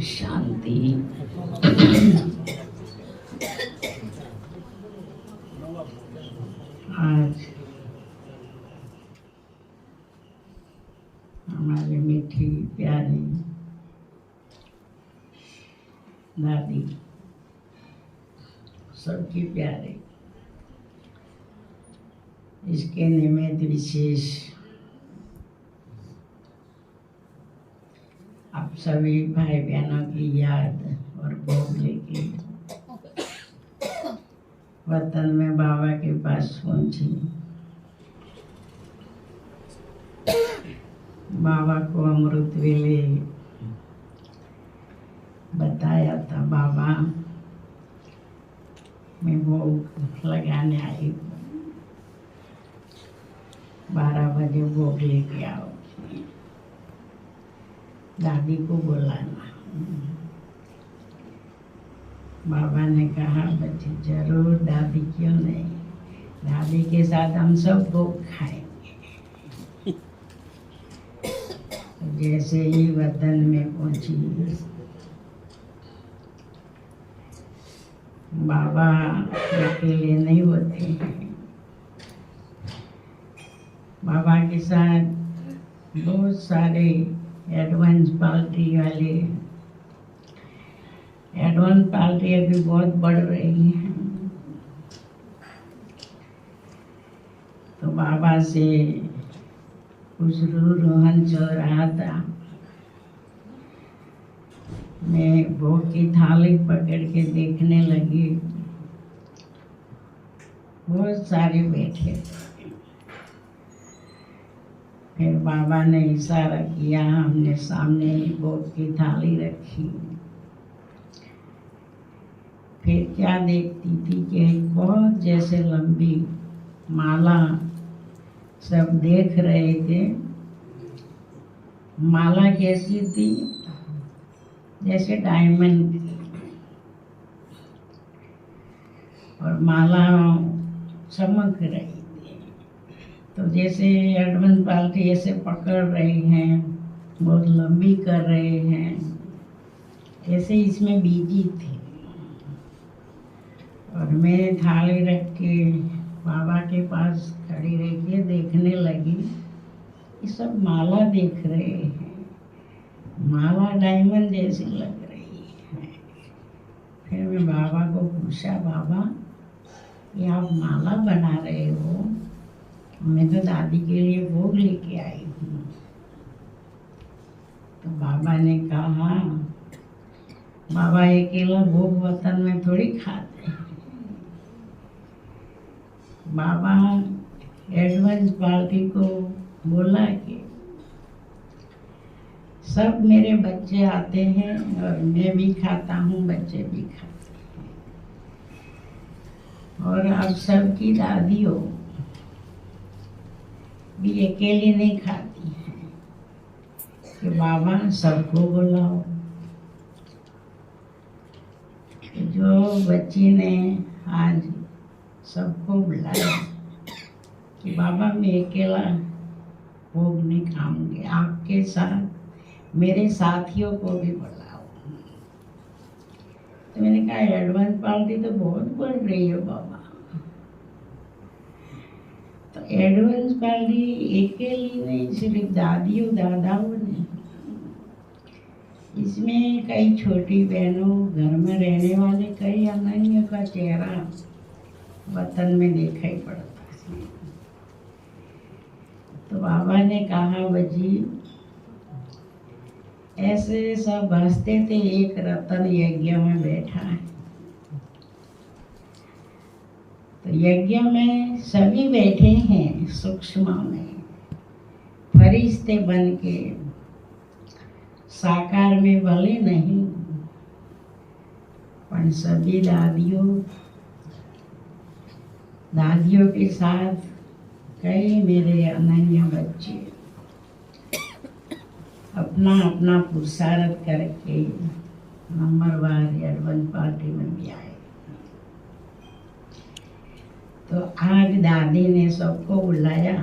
शांति। आज हमारी मीठी प्यारी दादी, सबकी प्यारी, इसके निमित्त विशेष आप सभी भाई बहनों की याद और भोग लेके वतन में बाबा के पास पहुंची। बाबा को अमृत वेले बताया था, बाबा मैं भोग लगाने आई हूँ, 12 बजे भोग लेके आओ। दादी को बुलाना। बाबा ने कहा बच्चे जरूर, दादी क्यों नहीं, दादी के साथ हम सब भोग खाएंगे। जैसे ही वतन में पहुंची, बाबा अकेले नहीं होते हैं, बाबा के साथ बहुत सारे एडवांस पार्टी वाले, एडवांस पार्टी अभी बहुत बढ़ रही है। तो बाबा से कुछ रोहन चल रहा था। मैं भोग की थाली पकड़ के देखने लगी, बहुत सारे बैठे थे। फिर बाबा ने इशारा किया, हमने सामने भोग की थाली रखी। फिर क्या देखती थी कि एक बहुत जैसे लंबी माला, सब देख रहे थे। माला कैसी थी, जैसे डायमंड की, और माला चमक रही थी। तो जैसे एडवांस पार्टी ऐसे पकड़ रहे हैं, बहुत लंबी कर रहे हैं, ऐसे इसमें बिजी थे। और मैं थाली रख के बाबा के पास खड़ी रह के देखने लगी। ये सब माला देख रहे हैं, माला डायमंड जैसी लग रही है। फिर मैं बाबा को पूछा, बाबा ये आप माला बना रहे हो, मैं तो दादी के लिए भोग लेके आई हूँ। तो बाबा ने कहा, बाबा अकेला भोग वतन में थोड़ी खाते हैं। बाबा एडवांस पार्टी को बोला कि सब मेरे बच्चे आते हैं और मैं भी खाता हूँ, बच्चे भी खाते हैं, और आप सबकी दादी हो भी अकेली नहीं खाती है, कि बाबा सबको बुलाओ। जो बच्ची ने आज सबको बुलाया कि बाबा मैं अकेला भोग नहीं खाऊंगी, आपके साथ मेरे साथियों को भी बुलाओ। तो मैंने कहा एडवांस पार्टी तो बहुत बढ़ रही है बाबा। तो एडवांस पार्टी अकेली नहीं, सिर्फ दादियों दादाओं नहीं, इसमें कई छोटी बहनों, घर में रहने वाले कई अनन्यों का चेहरा वतन में देखा ही पड़ता है। तो बाबा ने कहा, बजी ऐसे सब हंसते थे, एक रतन यज्ञ में बैठा है। तो यज्ञ में सभी बैठे हैं, सूक्ष्म में फरिश्ते बन के, साकार में भले नहीं, पर सभी दादियों के साथ कई मेरे अनन्य बच्चे अपना अपना पुरुषार्थ करके नंबरवार एडवांस पार्टी में भी आए। तो आज दादी ने सबको बुलाया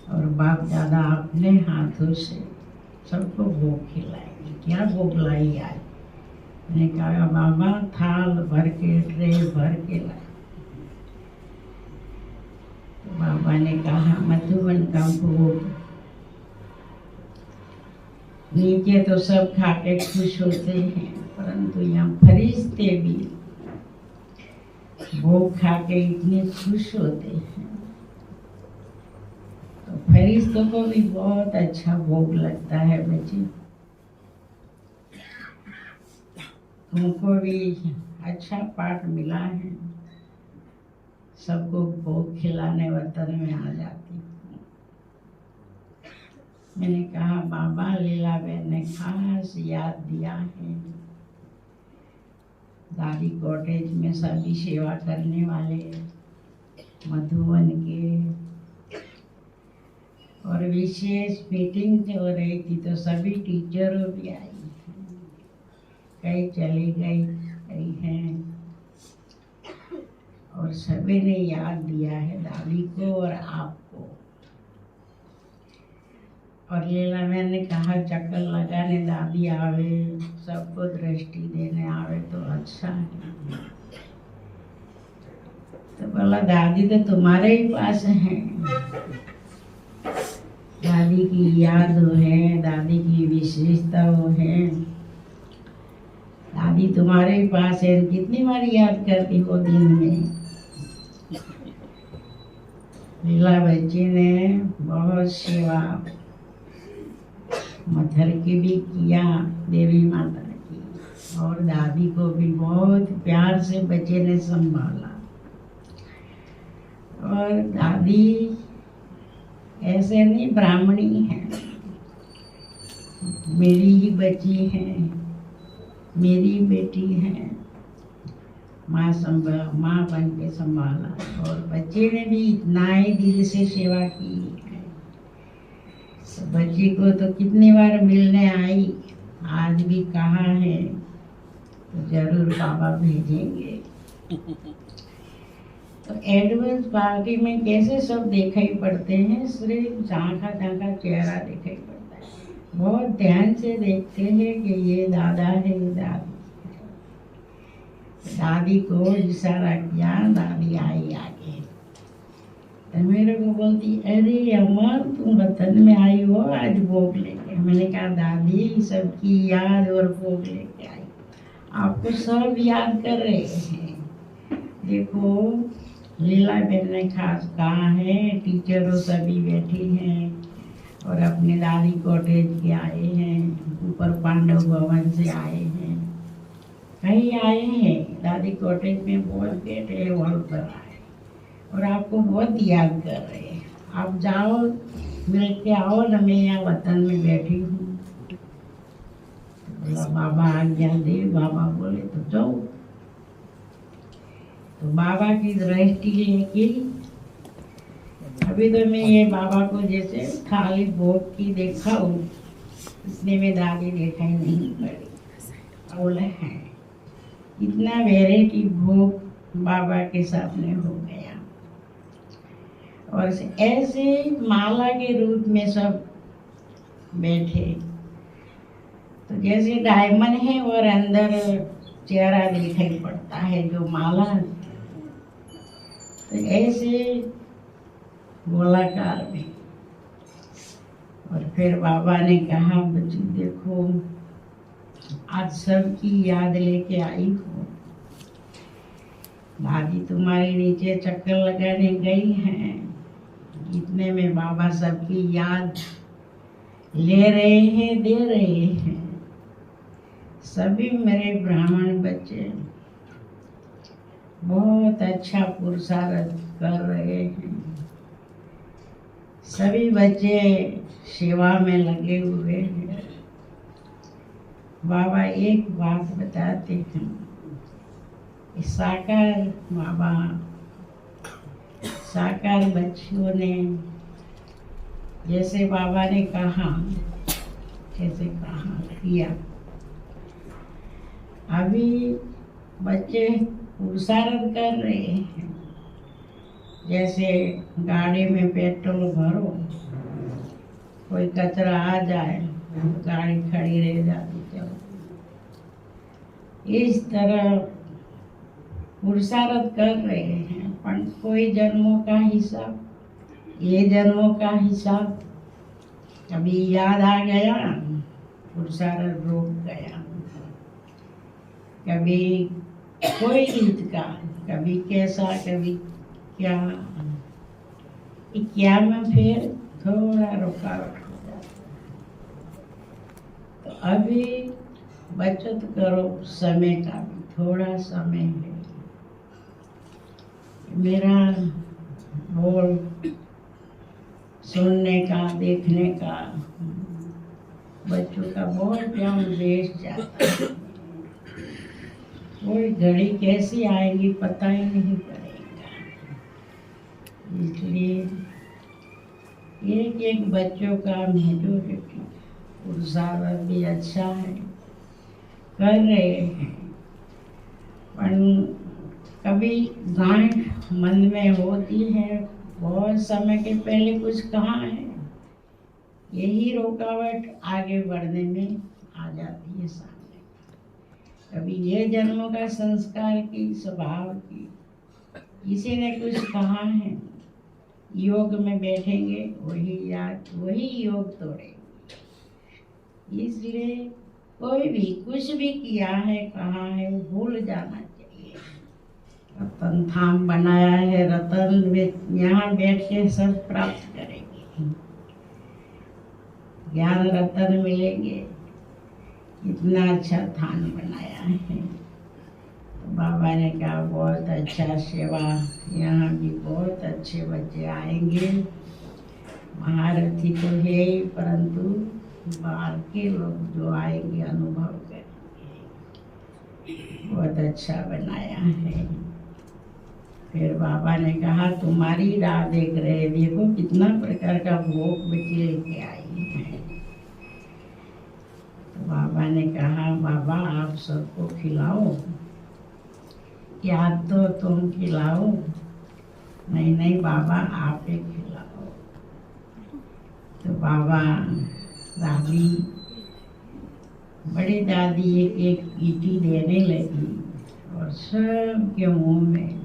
और बाप दादा अपने हाथों से सबको भोग खिलाएगी। क्या भोग लाई आज? मैंने कहा बाबा थाल भर के, ट्रे भर के ला। तो बाबा ने कहा मधुबन का भोग। नीचे तो सब खा के खुश होते हैं, परंतु यहाँ फरिश्ते भी भोग खा के इतने खुश होते हैं। तो फरिश्तों को भी बहुत अच्छा भोग लगता है बच्चे। तुमको भी अच्छा पाठ मिला है। सबको भोग खिलाने वतन में आ जाती हूँ। मैंने कहा बाबा लीलाबेन ने खास याद दिया है। दादी कॉटेज में सभी सेवा करने वाले मधुबन के, और विशेष मीटिंग हो रही थी तो सभी टीचरों भी आई, कई चली गई हैं, और सभी ने याद दिया है दादी को और आपको। और लीला मैंने कहा चक्कर लगाने दादी आवे, सबको दृष्टि देने आवे तो अच्छा है। तो बोला दादी तो तुम्हारे ही पास है, दादी की याद है, दादी की विशेषता है, दादी तुम्हारे ही पास है। कितनी बार याद करती हो दिन में? लीला बच्ची ने बहुत सेवा मदर की भी किया, देवी माता की, और दादी को भी बहुत प्यार से बच्चे ने संभाला। और दादी ऐसे नहीं ब्राह्मणी है, मेरी ही बच्ची है, मेरी बेटी है, माँ बन के संभाला। और बच्चे ने भी इतना ही दिल से सेवा की है। तो बच्ची को तो कितनी बार मिलने आई, आज भी कहाँ है, तो जरूर बाबा भेजेंगे। तो एडवांस पार्टी में कैसे सब दिखाई पड़ते हैं, सिर्फ झांका झांका चेहरा दिखाई पड़ता है। बहुत ध्यान से देखते हैं कि ये दादा है, ये दादी। दादी को इशारा किया, दादी आई आगे। तो मेरे को बोलती अरे अमर तुम वतन में आई हो आज भोग लेके। मैंने कहा दादी सबकी याद और भोग लेके आई, आपको सब याद कर रहे हैं। देखो लीला बहन ने खास कहा है, टीचरों सभी बैठी हैं और अपने दादी कॉटेज के आए हैं, ऊपर पांडव भवन से आए हैं, कहीं आए हैं, दादी कॉटेज में बहुत बैठे हैं, वहाँ पर आए और आपको बहुत याद कर रहे हैं। आप जाओ मिल के आओ ना, मैं यहाँ वतन में बैठी हूँ। बोला बाबा आज्ञा दे। बाबा बोले तो जाओ। तो बाबा की दृष्टि लेके अभी तो मैं ये बाबा को जैसे थाली भोग की देखा हूँ, इतने में दादी दिखाई नहीं पड़ी। बोले हैं इतना वेराइटी भोग बाबा के सामने हो गया। और ऐसे माला के रूप में सब बैठे, तो जैसे डायमंड है और अंदर चेहरा दिखाई पड़ता है जो माला, तो ऐसे गोलाकार में। और फिर बाबा ने कहा बच्ची देखो आज सबकी याद लेके आई हो, दादी तुम्हारे नीचे चक्कर लगाने गई हैं, इतने में बाबा सबकी याद ले रहे हैं, दे रहे हैं। सभी मेरे ब्राह्मण बच्चे बहुत अच्छा पुरुषार्थ कर रहे हैं, सभी बच्चे सेवा में लगे हुए हैं। बाबा एक बात बताते हैं, साकार बाबा साकार बच्चियों ने जैसे बाबा ने कहा कैसे कहा किया। अभी बच्चे पुरुषार्थ कर रहे हैं, जैसे गाड़ी में पेट्रोल भरो, कोई कचरा आ जाए गाड़ी खड़ी रह जाती चलो। इस तरह पुरुषार्थ कर रहे हैं, पर कोई जन्मों का हिसाब, ये जन्मों का हिसाब कभी याद आ गया, पुरुषार्थ रुक गया। कभी कोई हित का, कभी कैसा, कभी क्या, क्या में फिर थोड़ा रुकावट हो जाता। तो अभी बचत करो समय का भी, थोड़ा समय है। मेरा बोल सुनने का, देखने का, बच्चों का बहुत टाइम वेस्ट जाता है। कोई घड़ी कैसी आएगी पता ही नहीं पड़ेगा। इसलिए एक एक बच्चों का मेजोरिटी पुरुषार्थ भी अच्छा है, कर रहे हैं, पर कभी गांठ मन में होती है। बहुत समय के पहले कुछ कहा है, यही रुकावट आगे बढ़ने में आ जाती है सामने। कभी ये जन्मों का संस्कार की, स्वभाव की, किसी ने कुछ कहा है, योग में बैठेंगे वही याद, वही योग तोड़ेंगे। इसलिए कोई भी कुछ भी किया है, कहा है, वो भूल जाना चाहिए। रतन धाम बनाया है, रतन में यहाँ बैठ के सब प्राप्त करेंगे, ज्ञान रतन मिलेंगे। इतना अच्छा थान बनाया है। तो बाबा ने कहा बहुत अच्छा सेवा, यहाँ भी बहुत अच्छे बच्चे आएंगे। महारथी तो है ही, परंतु बाहर के लोग जो आएंगे अनुभव करेंगे। बहुत अच्छा बनाया है। फिर बाबा ने कहा तुम्हारी राह देख रहे, देखो कितना प्रकार का भोग बच्चे लेके आई है। तो बाबा ने कहा बाबा आप सबको खिलाओ, क्या तो तुम खिलाओ? नहीं नहीं बाबा आप ही खिलाओ। तो बाबा दादी, बड़ी दादी एक एक ईटी देने लगी और सबके मुंह में,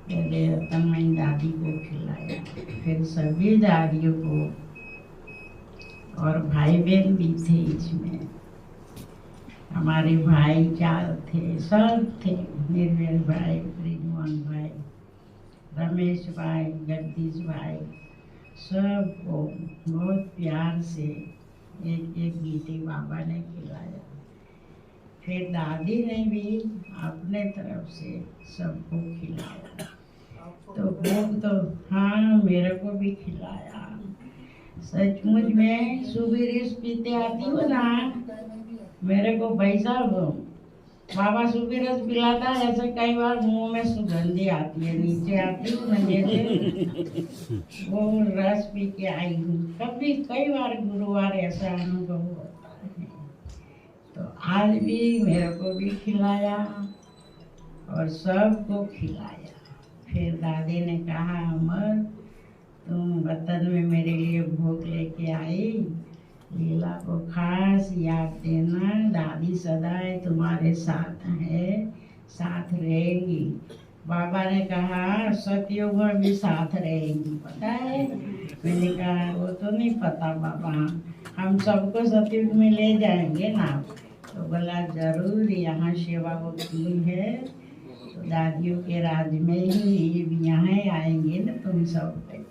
पहले रतनमयी दादी को खिलाया, फिर सभी दादियों को, और भाई बहन भी थे इसमें। हमारे भाई 4 थे, सब थे, निर्मल भाई, ब्रिजमोहन भाई, रमेश भाई, जगदीश भाई, सबको बहुत प्यार से एक एक गीटी बाबा ने खिलाया। फिर दादी ने भी अपने तरफ से सबको खिलाया। तो भोग तो हाँ मेरे को भी खिलाया। सचमुच में सुबह पीते आती हूँ ना, मेरे को पैसा बाबा सुबह रस पिलाता है, ऐसे कई बार मुंह में सुगंधी आती है, नीचे आती हूँ ना जैसे वो रस पी के आई हूँ। कभी कई बार गुरुवार ऐसा अनुभव होता है। तो आज भी मेरे को भी खिलाया और सबको खिलाया। फिर दादी ने कहा अमर तुम वतन में मेरे लिए भोग लेके आई, लीला को खास याद देना, दादी सदाई तुम्हारे साथ है, साथ रहेगी। बाबा ने कहा सतयुग में भी साथ रहेगी, पता है? मैंने कहा वो तो नहीं पता बाबा, हम सबको सतयुग में ले जाएंगे ना। तो बोला जरूर, यहाँ सेवा होती है तो दादियों के राज में ही यहाँ आएंगे ना तुम सब बच्चे।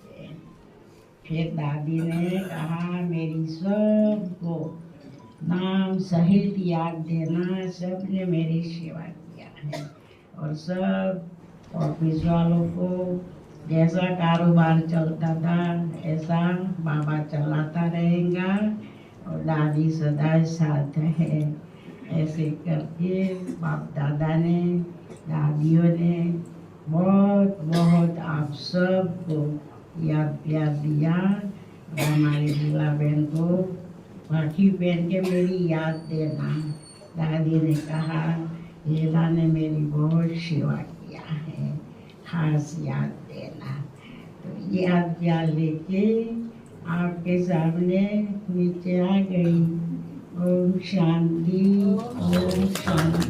फिर दादी ने कहा मेरी सबको नाम सहित याद देना, सबने मेरी सेवा किया है। और सब ऑफिस वालों को जैसा कारोबार चलता था ऐसा बाबा चलाता रहेगा और दादी सदा साथ है। ऐसे करके बाप दादा ने, दादियों ने बहुत बहुत आप सबको याद प्यार दिया। हमारी लीला बहन को राखी पहन के मेरी याद देना। दादी ने कहा लीला ने मेरी बहुत सेवा किया है, खास याद देना। तो याद प्यार लेके आपके सामने नीचे आ गई। ओम शांति, ओम शांति।